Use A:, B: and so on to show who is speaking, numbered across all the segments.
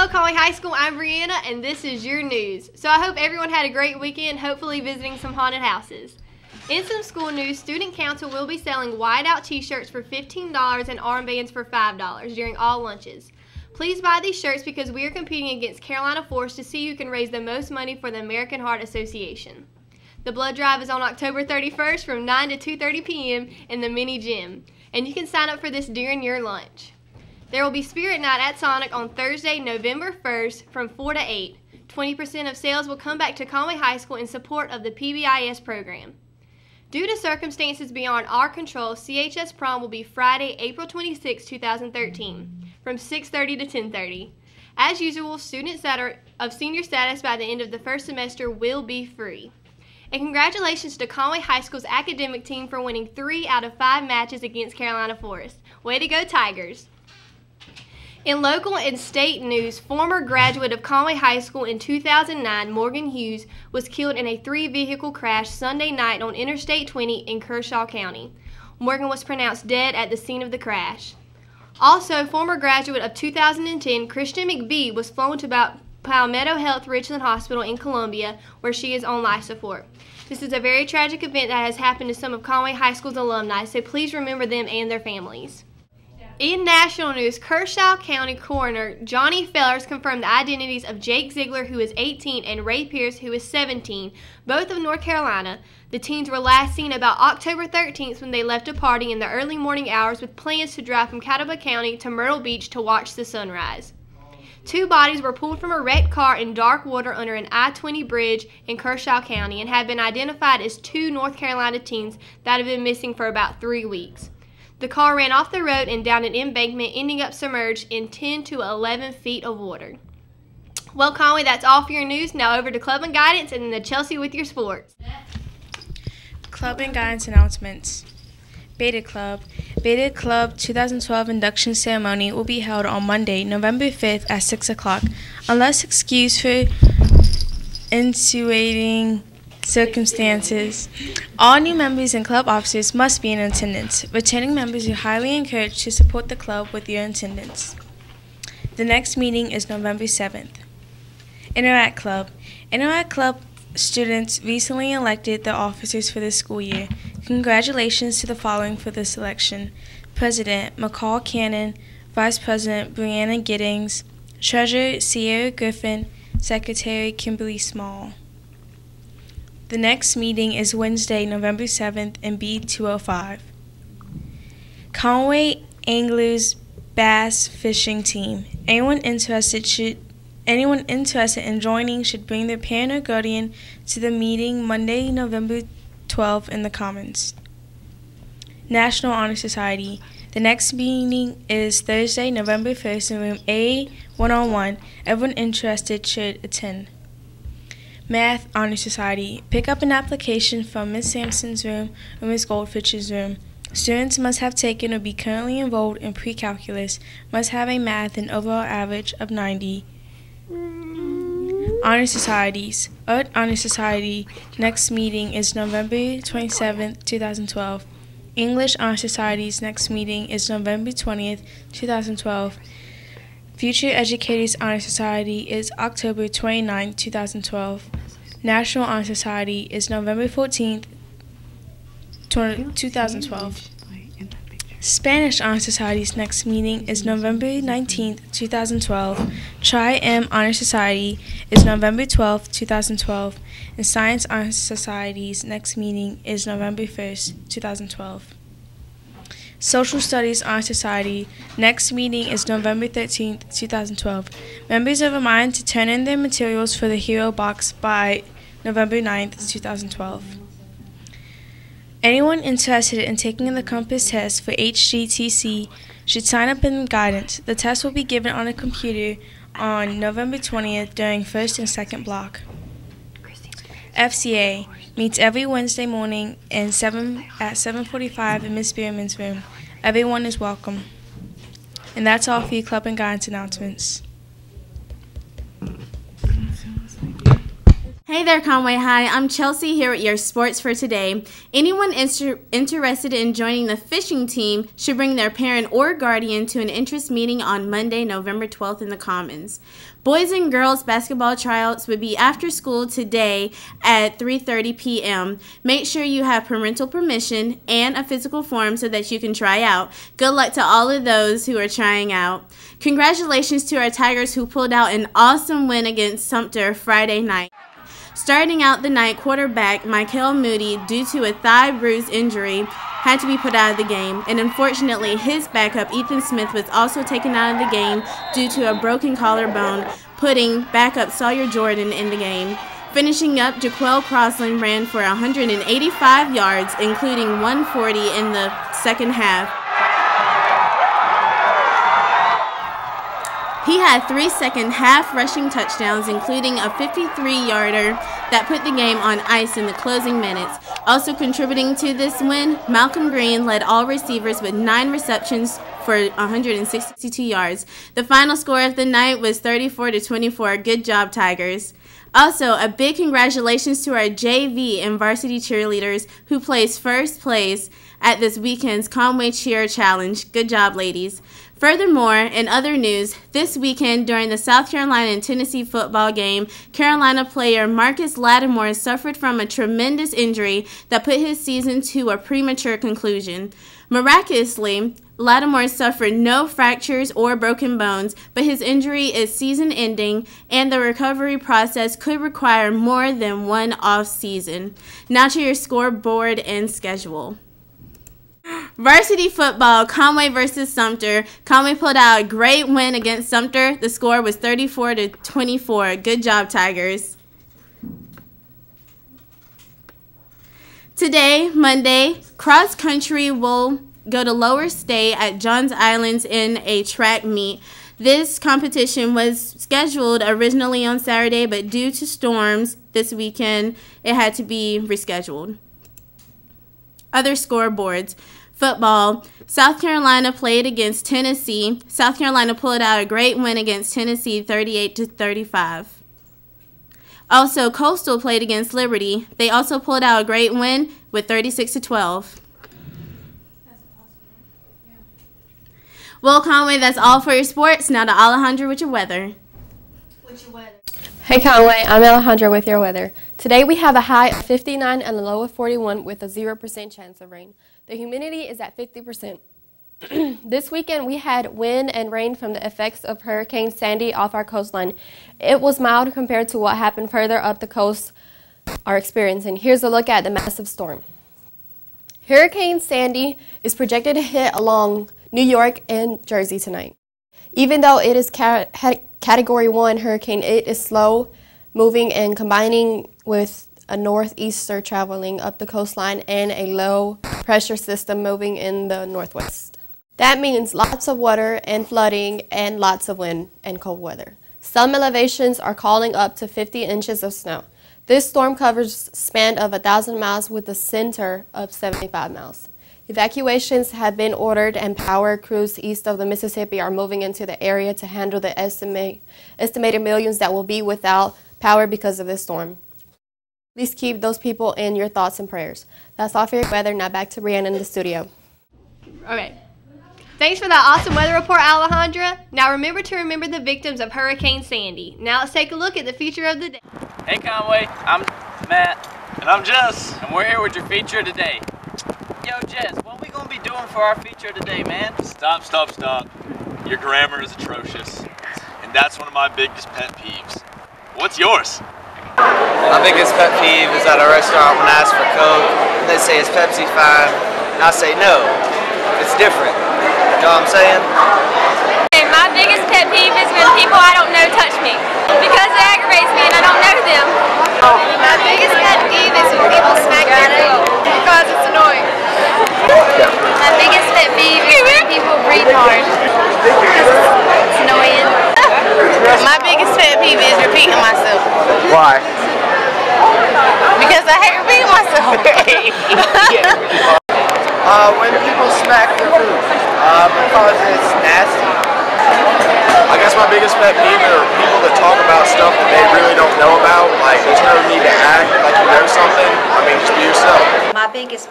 A: Hello Conway High School, I'm Brianna and this is your news. So I hope everyone had a great weekend, hopefully visiting some haunted houses. In some school news, Student Council will be selling whiteout t-shirts for $15 and armbands for $5 during all lunches. Please buy these shirts because we are competing against Carolina Force to see who can raise the most money for the American Heart Association. The blood drive is on October 31st from 9 to 2:30 p.m. in the mini gym, and you can sign up for this during your lunch. There will be Spirit Night at Sonic on Thursday, November 1st from 4 to 8. 20% of sales will come back to Conway High School in support of the PBIS program. Due to circumstances beyond our control, CHS Prom will be Friday, April 26, 2013, from 6:30 to 10:30. As usual, students that are of senior status by the end of the first semester will be free. And congratulations to Conway High School's academic team for winning 3 out of 5 matches against Carolina Forest. Way to go, Tigers! In local and state news, former graduate of Conway High School in 2009, Morgan Hughes, was killed in a 3-vehicle crash Sunday night on Interstate 20 in Kershaw County. Morgan was pronounced dead at the scene of the crash. Also, former graduate of 2010, Christian McBee, was flown to Palmetto Health Richland Hospital in Columbia, where she is on life support. This is a very tragic event that has happened to some of Conway High School's alumni, so please remember them and their families. In national news, Kershaw County Coroner Johnny Fellers confirmed the identities of Jake Ziegler, who is 18, and Ray Pierce, who is 17, both of North Carolina. The teens were last seen about October 13th when they left a party in the early morning hours with plans to drive from Catawba County to Myrtle Beach to watch the sunrise. 2 bodies were pulled from a wrecked car in dark water under an I-20 bridge in Kershaw County and have been identified as 2 North Carolina teens that have been missing for about 3 weeks. The car ran off the road and down an embankment, ending up submerged in 10 to 11 feet of water. Well, Conway, that's all for your news. Now over to Club and Guidance and then to Chelsea with your sports.
B: Club and Guidance announcements. Beta Club 2012 induction ceremony will be held on Monday, November 5th at 6 o'clock. Unless excused for extenuating circumstances, all new members and club officers must be in attendance. Returning members are highly encouraged to support the club with your attendance. The next meeting is November 7th. Interact Club. Interact Club students recently elected the officers for this school year. Congratulations to the following for this election: President McCall Cannon, Vice President Brianna Giddings, Treasurer Sierra Griffin, Secretary Kimberly Small. The next meeting is Wednesday, November 7th in B205. Conway Anglers Bass Fishing Team. Anyone interested in joining should bring their parent or guardian to the meeting Monday, November 12th in the Commons. National Honor Society. The next meeting is Thursday, November 1st in room A101. Everyone interested should attend. Math Honor Society. Pick up an application from Ms. Sampson's room or Ms. Goldfinch's room. Students must have taken or be currently enrolled in pre-calculus, must have a math and overall average of 90. Honor Societies. Art Honor Society. Next meeting is November 27th, 2012. English Honor Society's next meeting is November 20th, 2012. Future Educators Honor Society is October 29th, 2012. National Honor Society is November 14th, 2012. Spanish Honor Society's next meeting is November 19th, 2012. Tri-M Honor Society is November 12th, 2012. And Science Honor Society's next meeting is November 1st, 2012. Social Studies Honor Society next meeting is November 13th, 2012. Members are reminded to turn in their materials for the Hero Box by November 9th, 2012. Anyone interested in taking the Compass test for HGTC should sign up in Guidance. The test will be given on a computer on November 20th during first and second block. FCA meets every Wednesday morning at 7:45 in Miss Bierman's room. Everyone is welcome. And that's all for your Club and Guidance announcements.
C: Hey there, Conway. Hi, I'm Chelsea here with your sports for today. Anyone interested in joining the fishing team should bring their parent or guardian to an interest meeting on Monday, November 12th in the Commons. Boys and girls basketball tryouts would be after school today at 3:30 p.m. Make sure you have parental permission and a physical form so that you can try out. Good luck to all of those who are trying out. Congratulations to our Tigers who pulled out an awesome win against Sumter Friday night. Starting out the night, quarterback Michael Moody, due to a thigh bruise injury, had to be put out of the game, and unfortunately his backup Ethan Smith was also taken out of the game due to a broken collarbone, putting backup Sawyer Jordan in the game. Finishing up, Jaquel Crosland ran for 185 yards, including 140 in the second half. He had 3 second-half rushing touchdowns, including a 53-yarder that put the game on ice in the closing minutes. Also contributing to this win, Malcolm Green led all receivers with 9 receptions for 162 yards. The final score of the night was 34-24. Good job, Tigers. Also, a big congratulations to our JV and varsity cheerleaders who placed first place at this weekend's Conway Cheer Challenge. Good job, ladies. Furthermore, in other news, this weekend during the South Carolina and Tennessee football game, Carolina player Marcus Lattimore suffered from a tremendous injury that put his season to a premature conclusion. Miraculously, Lattimore suffered no fractures or broken bones, but his injury is season-ending, and the recovery process could require more than one off-season. Now to your scoreboard and schedule. Varsity football, Conway versus Sumter. Conway pulled out a great win against Sumter. The score was 34-24. Good job, Tigers. Today, Monday, cross country will go to Lower State at Johns Island in a track meet. This competition was scheduled originally on Saturday, but due to storms this weekend, it had to be rescheduled. Other scoreboards. Football, South Carolina played against Tennessee. South Carolina pulled out a great win against Tennessee, 38-35. Also, Coastal played against Liberty. They also pulled out a great win with 36-12. Well, Conway, that's all for your sports. Now to Alejandra with your weather.
A: Hey Conway, I'm Alejandra with your weather. Today we have a high of 59 and a low of 41 with a 0% chance of rain. The humidity is at 50%. This weekend we had wind and rain from the effects of Hurricane Sandy off our coastline. It was mild compared to what happened further up the coast are experiencing. Here's a look at the massive storm. Hurricane Sandy is projected to hit along New York and Jersey tonight. Even though it is Category 1 hurricane, it is slow moving and combining with a northeaster traveling up the coastline and a low pressure system moving in the northwest. That means lots of water and flooding and lots of wind and cold weather. Some elevations are calling up to 50 inches of snow. This storm covers a span of 1,000 miles with a center of 75 miles. Evacuations have been ordered and power crews east of the Mississippi are moving into the area to handle the estimated millions that will be without power because of this storm. Please keep those people in your thoughts and prayers. That's all for your weather. Now back to Brianna in the studio. Okay. Thanks for that awesome weather report, Alejandra. Now remember the victims of Hurricane Sandy. Now let's take a look at the feature of the day.
D: Hey Conway, I'm Matt. And I'm Jess. And we're here with your feature today. Yo Jess, what are we going to be doing for our feature today, man?
E: Stop. Your grammar is atrocious. And that's one of my biggest pet peeves. What's yours?
F: My biggest pet peeve is at a restaurant when I ask for Coke, they say, "Is Pepsi fine?" And I say, "No, it's different." You know what I'm saying?
G: Okay, my biggest pet peeve is when people I don't know touch me, because it aggravates me and I don't know them.
H: My biggest pet peeve is when people smack their food, because it's annoying. My biggest pet peeve is when people breathe hard, because it's annoying. My biggest pet peeve is repeating myself.
F: Why?
H: Because I hate repeating myself.
F: When people smack their food, because it's nasty.
I: I guess my biggest pet peeve are people that talk about stuff that they really don't know about. Like, there's no need to act like you know something. I mean, just be yourself.
J: My biggest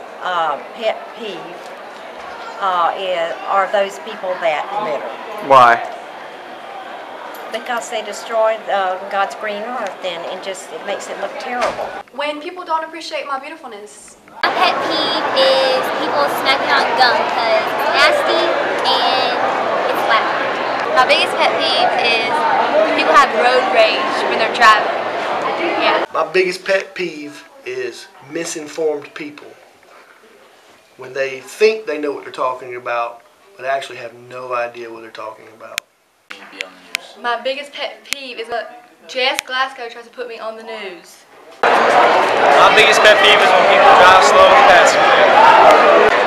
J: pet peeve are those people that litter.
I: Why?
J: Because they destroy God's green earth, and it makes it look terrible.
H: When people don't appreciate my beautifulness.
G: My pet peeve is people snacking on gum because it's nasty and it's loud. My biggest pet peeve is people have road rage when they're driving. Yeah.
K: My biggest pet peeve is misinformed people. When they think they know what they're talking about, but actually have no idea what they're talking about.
H: My biggest pet peeve is when Jess Glasgow tries to put me on the news.
F: My biggest pet peeve is when people drive slow and fast.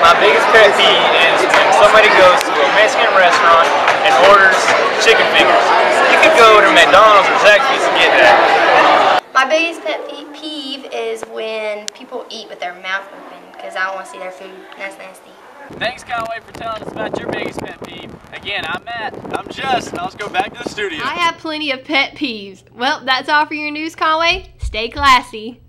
F: My biggest pet peeve is when somebody goes to a Mexican restaurant and orders chicken fingers. You could go to McDonald's or Zaxby's to get that.
H: My biggest pet peeve is when people eat with their mouth open because I don't want to see their food. That's nasty.
D: Thanks, Conway, for telling us about your biggest pet peeve. Again, I'm Matt.
E: I'm Jess, and let's go back to the studio.
A: I have plenty of pet peeves. Well, that's all for your news, Conway. Stay classy.